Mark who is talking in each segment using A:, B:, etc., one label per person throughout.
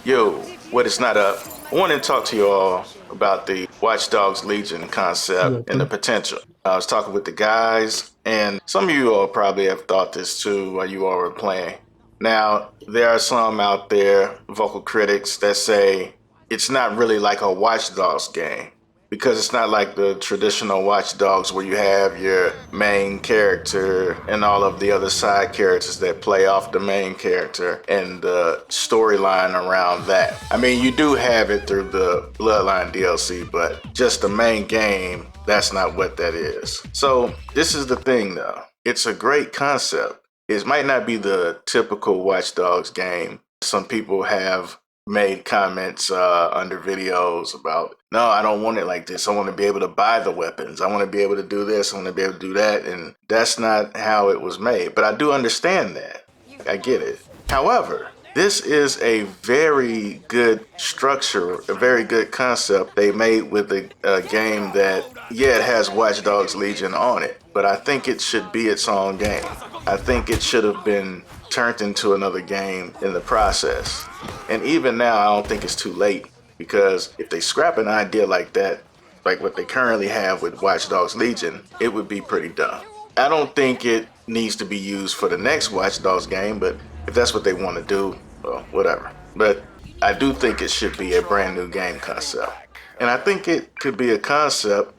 A: Yo, what is not up? I want to talk to you all about the Watch Dogs Legion
B: You
A: concept and the
B: open?
A: potential. I was talking with the guys, and some of you all probably have thought this too while you all were playing. Now, there are some out there, vocal critics, that say it's not really like a Watch Dogs game because it's not like the traditional Watch Dogs where you have your main character and all of the other side characters that play off the main character and the storyline around that. I mean, you do have it through the Bloodline DLC, but just the main game, that's not what that is. So, this is the thing though. It's a great concept. It might not be the typical Watch Dogs game. Some people have made comments under videos about, no, I don't want it like this. I want to be able to buy the weapons. I want to be able to do this. I want to be able to do that. And that's not how it was made. But I do understand that. I get it. However, this is a very good structure, a very good concept they made with a game that, yeah, it has Watch Dogs Legion on it, but I think it should be its own game. I think it should have been turned into another game in the process. And even now, I don't think it's too late because if they scrap an idea like that, like what they currently have with Watch Dogs Legion, it would be pretty dumb. I don't think it needs to be used for the next Watch Dogs game, but if that's what they want to do, well, whatever. But I do think it should be a brand new game concept. And I think it could be a concept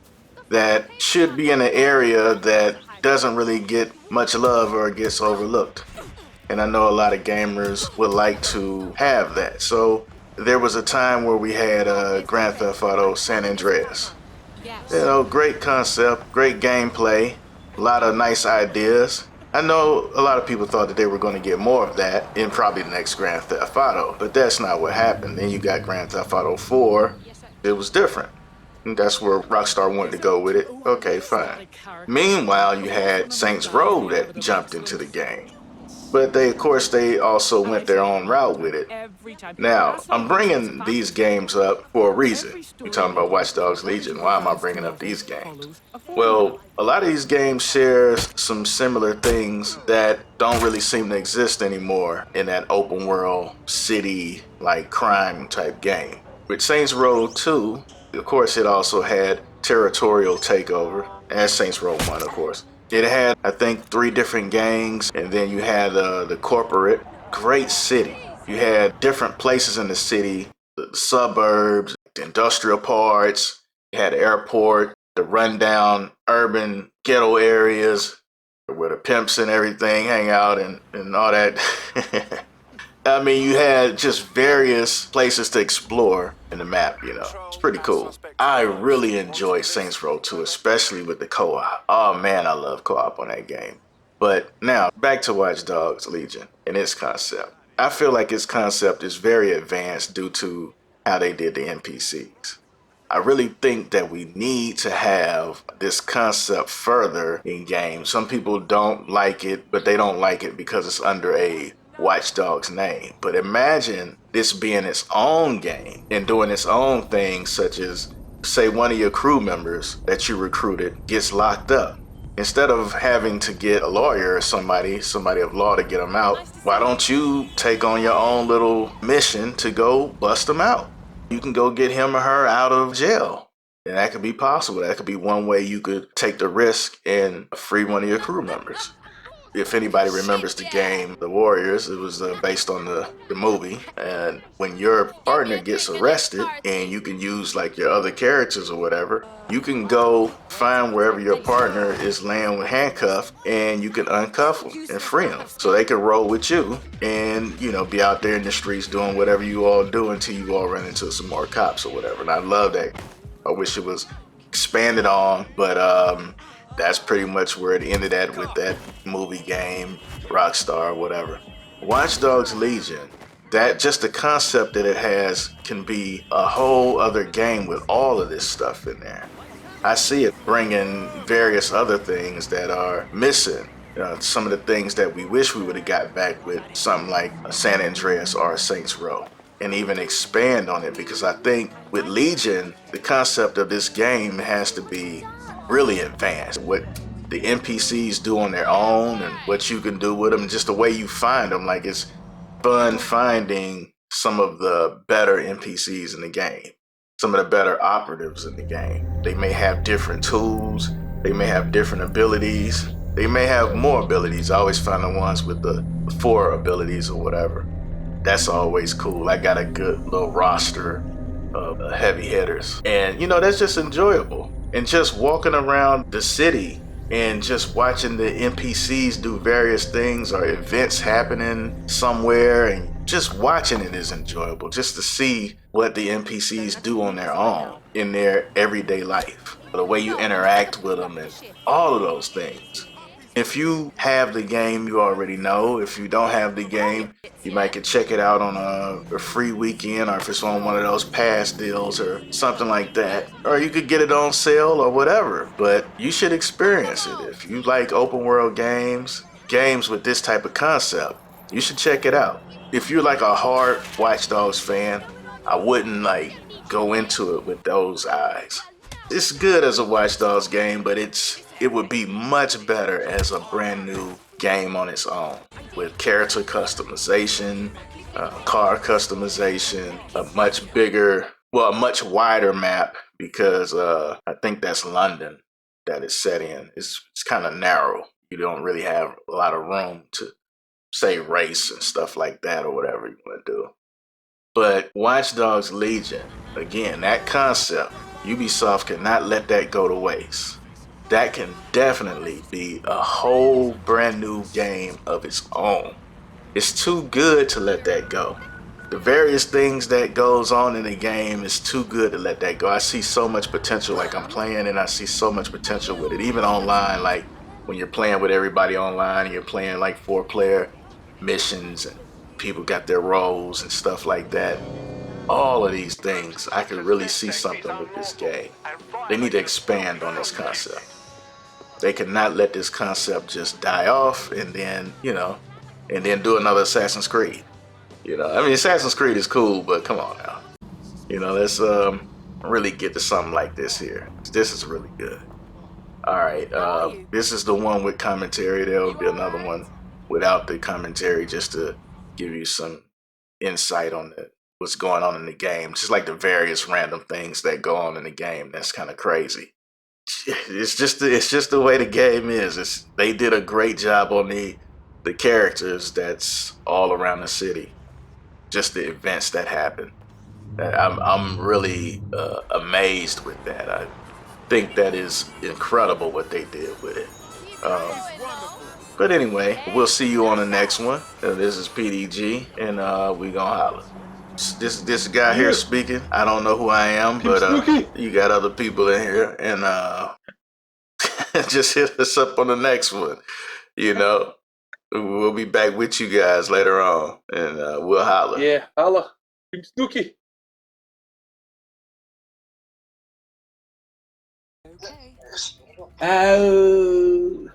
A: that should be in an area that doesn't really get much love or gets overlooked. And I know a lot of gamers would like to have that. So there was a time where we had Grand Theft Auto San Andreas. You know, great concept, great gameplay, a lot of nice ideas. I know a lot of people thought that they were going to get more of that in probably the next Grand Theft Auto, but that's not what happened. Then you got Grand Theft Auto 4. It was different. And that's where Rockstar wanted to go with it. Okay, fine. Meanwhile, you had Saints Row that jumped into the game. But they, of course, they also went their own route with it. Now, I'm bringing these games up for a reason. You're talking about Watch Dogs Legion. Why am I bringing up these games? Well, a lot of these games share some similar things that don't really seem to exist anymore in that open world city, like crime type game. With Saints Row 2, of course, it also had territorial takeover, as Saints Row 1, of course. It had, I think, 3 different gangs, and then you had the corporate. Great city. You had different places in the city, the suburbs, the industrial parts. You had the airport, the rundown urban ghetto areas where the pimps and everything hang out and all that. I mean, you had just various places to explore in the map, you know. It's pretty cool. I really enjoy Saints Row 2, especially with the co-op. Oh man, I love co-op on that game. But now, back to Watch Dogs Legion and its concept. I feel like its concept is very advanced due to how they did the NPCs. I really think that we need to have this concept further in games. Some people don't like it, but they don't like it because it's under a Watch Dogs name. But imagine this being its own game and doing its own things, such as, say, one of your crew members that you recruited gets locked up. Instead of having to get a lawyer or somebody of law to get them out, why don't you take on your own little mission to go bust them out? You can go get him or her out of jail. And that could be possible. That could be one way you could take the risk and free one of your crew members. If anybody remembers the game, The Warriors, it was based on the movie. And when your partner gets arrested and you can use like your other characters or whatever, you can go find wherever your partner is laying with handcuffed and you can uncuff them and free them. So they can roll with you and, you know, be out there in the streets doing whatever you all do until you all run into some more cops or whatever. And I love that. I wish it was expanded on, but that's pretty much where it ended at with that movie game, Rockstar, whatever. Watch Dogs Legion, that just the concept that it has can be a whole other game with all of this stuff in there. I see it bringing various other things that are missing. Some of the things that we wish we would have got back with something like San Andreas or Saints Row, and even expand on it, because I think with Legion, the concept of this game has to be really advanced. What the NPCs do on their own and what you can do with them, just the way you find them. Like, it's fun finding some of the better NPCs in the game, some of the better operatives in the game. They may have different tools, they may have different abilities, they may have more abilities. I always find the ones with the 4 abilities or whatever. That's always cool. I got a good little roster of heavy hitters. And, that's just enjoyable. And just walking around the city and just watching the NPCs do various things or events happening somewhere, and just watching it is enjoyable. Just to see what the NPCs do on their own in their everyday life, the way you interact with them, and all of those things. If you have the game, you already know. If you don't have the game, you might could check it out on a free weekend, or if it's on one of those pass deals or something like that. Or you could get it on sale or whatever. But you should experience it. If you like open world games with this type of concept, you should check it out. If you're like a hard Watch Dogs fan, I wouldn't go into it with those eyes. It's good as a Watch Dogs game, but it would be much better as a brand new game on its own, with character customization, car customization, a much wider map, because I think that's London that it's set in. It's kind of narrow. You don't really have a lot of room to say race and stuff like that or whatever you want to do. But Watch Dogs Legion, again, that concept, Ubisoft cannot let that go to waste. That can definitely be a whole brand new game of its own. It's too good to let that go. The various things that goes on in the game is too good to let that go. I see so much potential. I'm playing and I see so much potential with it. Even online, when you're playing with everybody online and you're playing 4-player missions and people got their roles and stuff like that. All of these things, I could really see something with this game. They need to expand on this concept. They cannot let this concept just die off and then do another Assassin's Creed. Assassin's Creed is cool, but come on now. Let's really get to something like this here. This is really good. All right, this is the one with commentary. There will be another one without the commentary, just to give you some insight on what's going on in the game. Just like the various random things that go on in the game. That's kind of crazy. It's just the way the game is. They did a great job on the characters that's all around the city. Just the events that happen. I'm really amazed with that. I think that is incredible what they did with it. But anyway, we'll see you on the next one. This is PDG, and we gonna holler. This guy here speaking. I don't know who I am, but you got other people in here, and just hit us up on the next one. We'll be back with you guys later on, and we'll holler.
B: Yeah, holla. Snooki. Oh.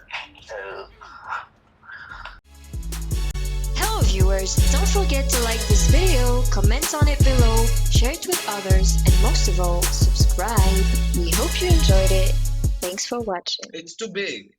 C: Hello viewers, don't forget to like this video, comment on it below, share it with others, and most of all, subscribe. We hope you enjoyed it. Thanks for watching.
D: It's too big.